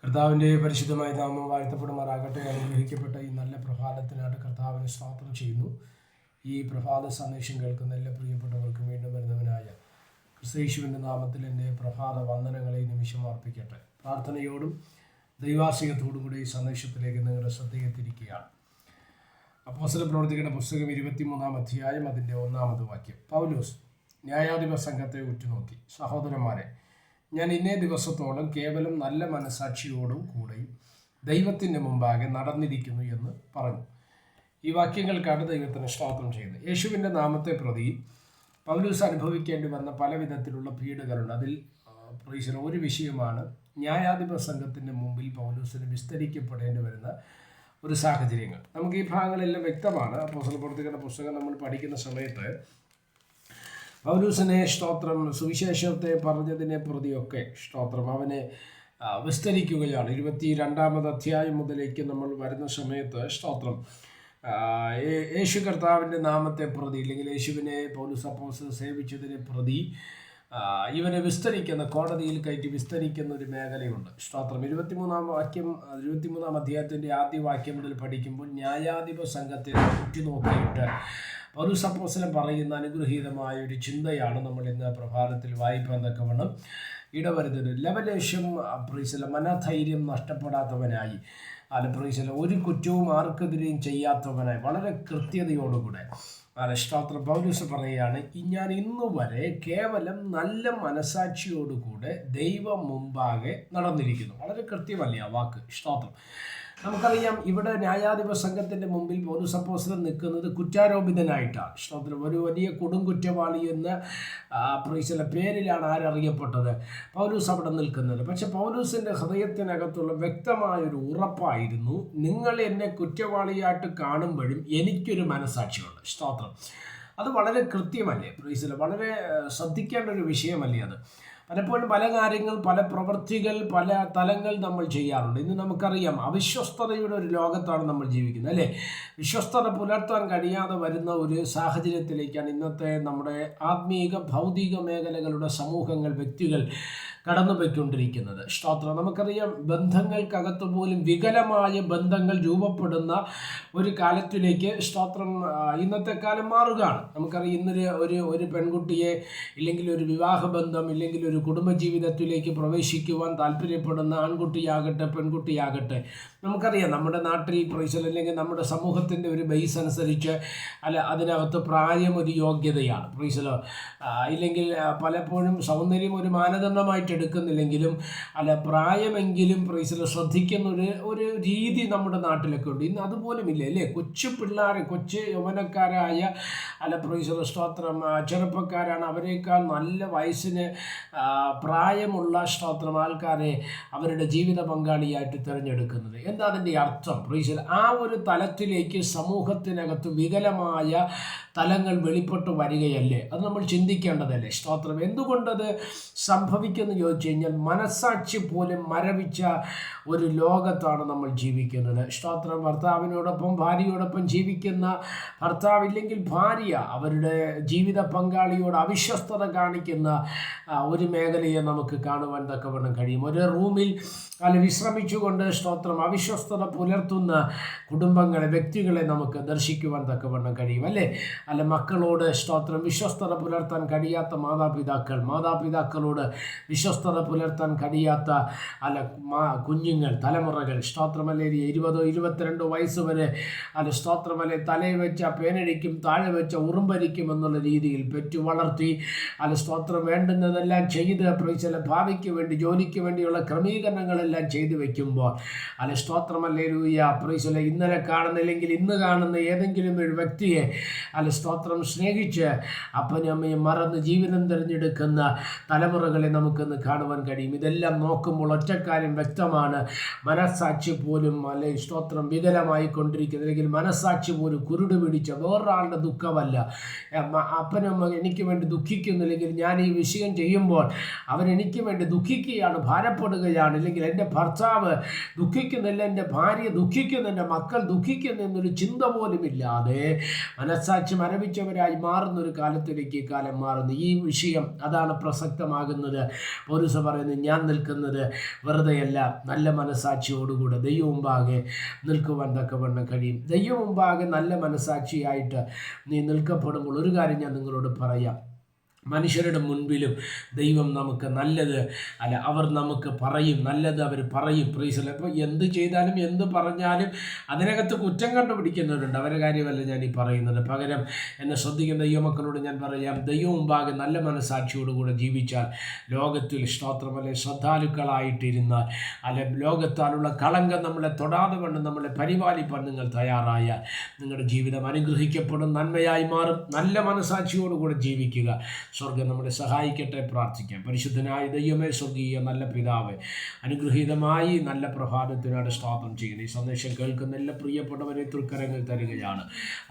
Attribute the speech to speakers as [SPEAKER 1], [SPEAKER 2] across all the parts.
[SPEAKER 1] കർത്താവിൻ്റെ പരിശുദ്ധമായ നാമം വാഴ്ത്തപ്പെടുമാറാകട്ടെ. അനുഗ്രഹിക്കപ്പെട്ട ഈ നല്ല പ്രഭാതത്തിനായിട്ട് കർത്താവിനെ സ്തോത്രം ചെയ്യുന്നു. ഈ പ്രഭാത സന്ദേശം കേൾക്കുന്ന എല്ലാ പ്രിയപ്പെട്ടവർക്കും വീണ്ടും വരുന്നവനായ ക്രിസ്തയേശുവിൻ്റെ നാമത്തിൽ എൻ്റെ പ്രഭാത വന്ദനങ്ങളെ നിമിഷം അർപ്പിക്കട്ടെ. പ്രാർത്ഥനയോടും ദൈവാസികത്തോടും കൂടി ഈ സന്ദേശത്തിലേക്ക് നിങ്ങളുടെ ശ്രദ്ധയെത്തിരിക്കുകയാണ്. അപ്പോസ്തലപ്രവൃത്തികളുടെ പുസ്തകം 23-ാം അധ്യായം അതിൻ്റെ 1-ാമത് വാക്യം. പൗലോസ് ന്യായാധിപ സംഘത്തെ ഉറ്റുനോക്കി, സഹോദരന്മാരെ, ഞാൻ ഇന്നേ ദിവസത്തോളം കേവലം നല്ല മനസാക്ഷിയോടും കൂടെയും ദൈവത്തിൻ്റെ മുമ്പാകെ നടന്നിരിക്കുന്നു എന്ന് പറഞ്ഞു. ഈ വാക്യങ്ങൾക്കാണ് ദൈവത്തിന് സ്തോത്രം ചെയ്യുന്നത്. യേശുവിൻ്റെ നാമത്തെ പ്രതി പൗലോസ് അനുഭവിക്കേണ്ടി വന്ന പല വിധത്തിലുള്ള പീഡകളുണ്ട്. അതിൽ ഒരു വിഷയമാണ് ന്യായാധിപ സംഘത്തിൻ്റെ മുമ്പിൽ പൗലോസിന് വിസ്തരിക്കപ്പെടേണ്ടി വരുന്ന ഒരു സാഹചര്യങ്ങൾ. നമുക്ക് ഈ ഭാഗങ്ങളെല്ലാം വ്യക്തമാണ്. അപ്പോസ്തലപ്രവൃത്തികളുടെ പുസ്തകം നമ്മൾ പഠിക്കുന്ന സമയത്ത് പൗലോസിനെ സ്തോത്രം സുവിശേഷത്തെ പറഞ്ഞതിനെ പ്രതിയൊക്കെ സ്തോത്രം അവനെ വിസ്തരിക്കുകയാണ്. 22-ാമത് അധ്യായം മുതലേക്ക് നമ്മൾ വരുന്ന സമയത്ത് സ്തോത്രം യേശു കർത്താവിൻ്റെ നാമത്തെ പ്രതി, അല്ലെങ്കിൽ യേശുവിനെ പൗലോസ് അപ്പോസ്തലൻ സേവിച്ചതിനെ പ്രതി ഇവനെ വിസ്തരിക്കുന്ന, കോടതിയിൽ കയറ്റി വിസ്തരിക്കുന്ന ഒരു മേഖലയുണ്ട്. സ്തോത്രം 23-ാം അധ്യായത്തിൻ്റെ ആദ്യ വാക്യം മുതൽ പഠിക്കുമ്പോൾ ന്യായാധിപ സംഘത്തെ ഉറ്റുനോക്കിയിട്ട് പൗലോസ് അപ്പോസ്തലൻ പറയുന്ന അനുഗ്രഹീതമായ ഒരു ചിന്തയാണ് നമ്മൾ ഇന്ന് പ്രഭാതത്തിൽ വായിക്കാൻ തക്കവണ്ണം ഇടവരുന്നത്. ലവലേശം മനധൈര്യം നഷ്ടപ്പെടാത്തവനായി, ഒരു കുറ്റവും ആർക്കെതിരെയും ചെയ്യാത്തവനായി, വളരെ കൃത്യതയോടുകൂടെ സ്തോത്രം പൗലോസ് പറയുകയാണ്, ഞാൻ ഇന്നുവരെ കേവലം നല്ല മനസാക്ഷിയോടുകൂടെ ദൈവം മുമ്പാകെ നടന്നിരിക്കുന്നു. വളരെ കൃത്യമല്ലേ ആ വാക്ക്? സ്തോത്രം. നമുക്കറിയാം, ഇവിടെ ന്യായാധിപ സംഘത്തിൻ്റെ മുമ്പിൽ പൗലോസ് അപ്പോസ്തലൻ നിൽക്കുന്നത് കുറ്റാരോപിതനായിട്ടാണ്. സ്തോത്രം. ഒരു വലിയ കൊടുംകുറ്റവാളി എന്ന പേരിലാണ് ആരറിയപ്പെട്ടത്? പൗലോസ് അവിടെ നിൽക്കുന്നത്. പക്ഷെ പൗലോസിൻ്റെ ഹൃദയത്തിനകത്തുള്ള വ്യക്തമായൊരു ഉറപ്പായിരുന്നു, നിങ്ങൾ എന്നെ കുറ്റവാളിയായിട്ട് കാണുമ്പോഴും എനിക്കൊരു മനസാക്ഷിയുണ്ട്. സ്തോത്രം. അത് വളരെ കൃത്യമല്ലേ? വളരെ ശ്രദ്ധിക്കേണ്ട ഒരു വിഷയമല്ലേ അത്? പലപ്പോഴും പല കാര്യങ്ങൾ, പല പ്രവൃത്തികൾ, പല തലങ്ങൾ നമ്മൾ ചെയ്യാറുണ്ട്. ഇന്ന് നമുക്കറിയാം, അവിശ്വസ്തതയുടെ ഒരു ലോകത്താണ് നമ്മൾ ജീവിക്കുന്നത്, അല്ലേ? വിശ്വസ്തത പുലർത്താൻ കഴിയാതെ വരുന്ന ഒരു സാഹചര്യത്തിലേക്കാണ് ഇന്നത്തെ നമ്മുടെ ആത്മീക ഭൗതിക മേഖലകളുടെ സമൂഹങ്ങൾ, വ്യക്തികൾ കടന്നുപോയിക്കൊണ്ടിരിക്കുന്നത്. സ്തോത്രം. നമുക്കറിയാം, ബന്ധങ്ങൾക്കകത്ത് പോലും വികലമായ ബന്ധങ്ങൾ രൂപപ്പെടുന്ന ഒരു കാലത്തിലേക്ക് സ്തോത്രം ഇന്നത്തെ കാലം മാറുകയാണ്. നമുക്കറിയാം, ഒരു പെൺകുട്ടിയെ, ഇല്ലെങ്കിൽ ഒരു വിവാഹബന്ധം, ഇല്ലെങ്കിൽ ഒരു കുടുംബജീവിതത്തിലേക്ക് പ്രവേശിക്കുവാൻ താല്പര്യപ്പെടുന്ന ആൺകുട്ടിയാകട്ടെ പെൺകുട്ടിയാകട്ടെ, നമുക്കറിയാം നമ്മുടെ നാട്ടിൽ അല്ലെങ്കിൽ നമ്മുടെ സമൂഹത്തിൻ്റെ ഒരു ബേസ് അനുസരിച്ച് അതിനകത്ത് പ്രായം ഒരു യോഗ്യതയാണ്. ഇല്ലെങ്കിൽ പലപ്പോഴും സൗന്ദര്യം ഒരു മാനദണ്ഡമായിട്ട് എടുക്കുന്നില്ലെങ്കിലും പ്രായമെങ്കിലും ശ്രദ്ധിക്കുന്ന ഒരു രീതി നമ്മുടെ നാട്ടിലൊക്കെ ഉണ്ട്. ഇന്ന് അതുപോലും ഇല്ല, അല്ലേ? കൊച്ചു യൗവനക്കാരായ സ്തോത്രം ചെറുപ്പക്കാരാണ് അവരെക്കാൾ നല്ല വയസ്സിന് പ്രായമുള്ള സ്തോത്രം ആൾക്കാരെ അവരുടെ ജീവിത പങ്കാളിയായിട്ട് തിരഞ്ഞെടുക്കുന്നത്. എന്താ അതിൻ്റെ അർത്ഥം? ആ ഒരു തലത്തിലേക്ക് സമൂഹത്തിനകത്ത് വികലമായ തലങ്ങൾ വെളിപ്പെട്ട് വരികയല്ലേ? അത് നമ്മൾ ചിന്തിക്കേണ്ടതല്ലേ? സ്തോത്രം. എന്തുകൊണ്ടത് സംഭവിക്കുമെന്ന് ചോദിച്ചു കഴിഞ്ഞാൽ, മനസാക്ഷി പോലും മരവിച്ച ഒരു ലോകത്താണ് നമ്മൾ ജീവിക്കുന്നത്. സ്തോത്രം. ഭർത്താവിനോടൊപ്പം ഭാര്യയോടൊപ്പം ജീവിക്കുന്ന ഭർത്താവില്ലെങ്കിൽ ഭാര്യ അവരുടെ ജീവിത പങ്കാളിയോട് അവിശ്വസ്തത കാണിക്കുന്ന ഒരു മേഖലയെ നമുക്ക് കാണുവാൻ തക്കവണ്ണം കഴിയും. ഒരു റൂമിൽ വിശ്രമിച്ചുകൊണ്ട് സ്തോത്രം അവിശ്വസ്തത പുലർത്തുന്ന കുടുംബങ്ങളെ, വ്യക്തികളെ നമുക്ക് ദർശിക്കുവാൻ തക്കവണ്ണം കഴിയും, അല്ലേ? മക്കളോട് സ്തോത്രം വിശ്വസ്തത പുലർത്താൻ കഴിയാത്ത മാതാപിതാക്കളോട് വിശ്വസ്തത പുലർത്താൻ കഴിയാത്ത കുഞ്ഞുങ്ങൾ, തലമുറകൾ, സ്തോത്രമല്ലേ 20-22 വയസ്സ് വരെ സ്തോത്രമല്ലേ തലയിൽ വെച്ച പേനടിക്കും, താഴെ വെച്ച ഉറുമ്പരിക്കും എന്നുള്ള രീതിയിൽ പെറ്റു വളർത്തി സ്തോത്രം വേണ്ടുന്നതെല്ലാം ചെയ്ത് ഭാവിക്ക് വേണ്ടി, ജോലിക്ക് വേണ്ടിയുള്ള ക്രമീകരണങ്ങളെല്ലാം ചെയ്തു വെക്കുമ്പോൾ സ്തോത്രമല്ലേ ഇന്നലെ കാണുന്നില്ലെങ്കിൽ ഇന്ന് കാണുന്ന ഏതെങ്കിലും ഒരു വ്യക്തിയെ സ്തോത്രം സ്നേഹിച്ച് അപ്പനും അമ്മയും മറന്ന് ജീവിതം തിരഞ്ഞെടുക്കുന്ന തലമുറകളെ നമുക്കൊന്ന് കാണുവാൻ കഴിയും. ഇതെല്ലാം നോക്കുമ്പോൾ ഒറ്റക്കാര്യം വ്യക്തമാണ്, മനസ്സാക്ഷി പോലും സ്തോത്രം വികലമായി കൊണ്ടിരിക്കുന്നത്, അല്ലെങ്കിൽ മനസ്സാക്ഷി പോലും കുരുട് പിടിച്ച വേറൊരാളുടെ ദുഃഖമല്ല. അപ്പനും അമ്മ എനിക്ക് വേണ്ടി ദുഃഖിക്കുന്നില്ലെങ്കിൽ ഞാൻ ഈ വിഷയം ചെയ്യുമ്പോൾ അവരെനിക്ക് വേണ്ടി ദുഃഖിക്കുകയാണ്, ഭാരപ്പെടുകയാണ്, ഇല്ലെങ്കിൽ എൻ്റെ ഭർത്താവ് ദുഃഖിക്കുന്നില്ല, എൻ്റെ ഭാര്യ ദുഃഖിക്കുന്നു, എൻ്റെ മക്കൾ ദുഃഖിക്കുന്നു എന്നൊരു ചിന്ത പോലുമില്ലാതെ മനസ്സാക്ഷി മരവിച്ചവരായി മാറുന്നൊരു കാലത്തിലേക്ക് ഈ കാലം മാറുന്നു. ഈ വിഷയം അതാണ് പ്രസക്തമാകുന്നത്. പൗലോസ് പറയുന്നത്, ഞാൻ നിൽക്കുന്നത് വെറുതെയല്ല, നല്ല മനസ്സാക്ഷിയോടുകൂടെ ദൈവം മുമ്പാകെ നിൽക്കുവാൻ തക്കവണ്ണം കഴിയും. ദൈവം മുമ്പാകെ നല്ല മനസ്സാക്ഷിയായിട്ട് നീ നിൽക്കപ്പെടുമ്പോൾ ഒരു കാര്യം ഞാൻ നിങ്ങളോട് പറയാം. മനുഷ്യരുടെ മുൻപിലും ദൈവം നമുക്ക് നല്ലത് അവർ നമുക്ക് പറയും, നല്ലത് അവർ പറയും. പ്രൈസല്ല. അപ്പോൾ എന്ത് ചെയ്താലും എന്ത് പറഞ്ഞാലും അതിനകത്ത് കുറ്റം കണ്ടുപിടിക്കുന്നവരുണ്ട്. അവരുടെ കാര്യമല്ല ഞാൻ ഈ പറയുന്നത്. പകരം എന്നെ ശ്രദ്ധിക്കുന്ന ദൈവമക്കളോട് ഞാൻ പറയാം, ദൈവം മുമ്പാകെ നല്ല മനസ്സാക്ഷിയോടുകൂടെ ജീവിച്ചാൽ ലോകത്തിൽ സ്തോത്രമല്ലെ ശ്രദ്ധാലുക്കളായിട്ടിരുന്നാൽ ലോകത്താലുള്ള കളങ്കം നമ്മളെ തൊടാതെ കൊണ്ട് നമ്മളെ പരിപാലിപ്പാൻ നിങ്ങൾ തയ്യാറായാൽ നിങ്ങളുടെ ജീവിതം അനുഗ്രഹിക്കപ്പെടും, നന്മയായി മാറും. നല്ല മനസ്സാക്ഷിയോടുകൂടെ ജീവിക്കുക. സ്വർഗം നമ്മളെ സഹായിക്കട്ടെ. പ്രാർത്ഥിക്കാം. പരിശുദ്ധനായ ദൈവമേ, സ്വർഗീയ നല്ല പിതാവേ, അനുഗ്രഹീതമായി നല്ല പ്രഭാതത്തിനാണ് സ്തോത്രം ചെയ്യുന്നത്. ഈ സന്ദേശം കേൾക്കുന്ന എല്ലാ പ്രിയപ്പെട്ടവരെ തൃക്കരങ്ങൾ തരികയാണ്.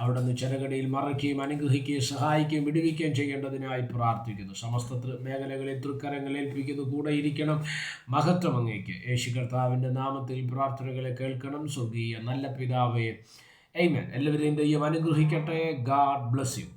[SPEAKER 1] അവിടെ നിന്ന് ചെറുകടയിൽ മറയ്ക്കുകയും അനുഗ്രഹിക്കുകയും സഹായിക്കുകയും വിടുവിക്കുകയും ചെയ്യേണ്ടതിനായി പ്രാർത്ഥിക്കുന്നു. സമസ്ത മേഖലകളിൽ തൃക്കരങ്ങൾ ഏൽപ്പിക്കുന്നു. കൂടെ ഇരിക്കണം. മഹത്വം അങ്ങേക്ക്. യേശു കർത്താവിൻ്റെ നാമത്തിൽ പ്രാർത്ഥനകളെ കേൾക്കണം. സ്വർഗീയ നല്ല പിതാവേ, ആമേൻ. എല്ലാവരെയും ദൈവം അനുഗ്രഹിക്കട്ടെ. God bless you.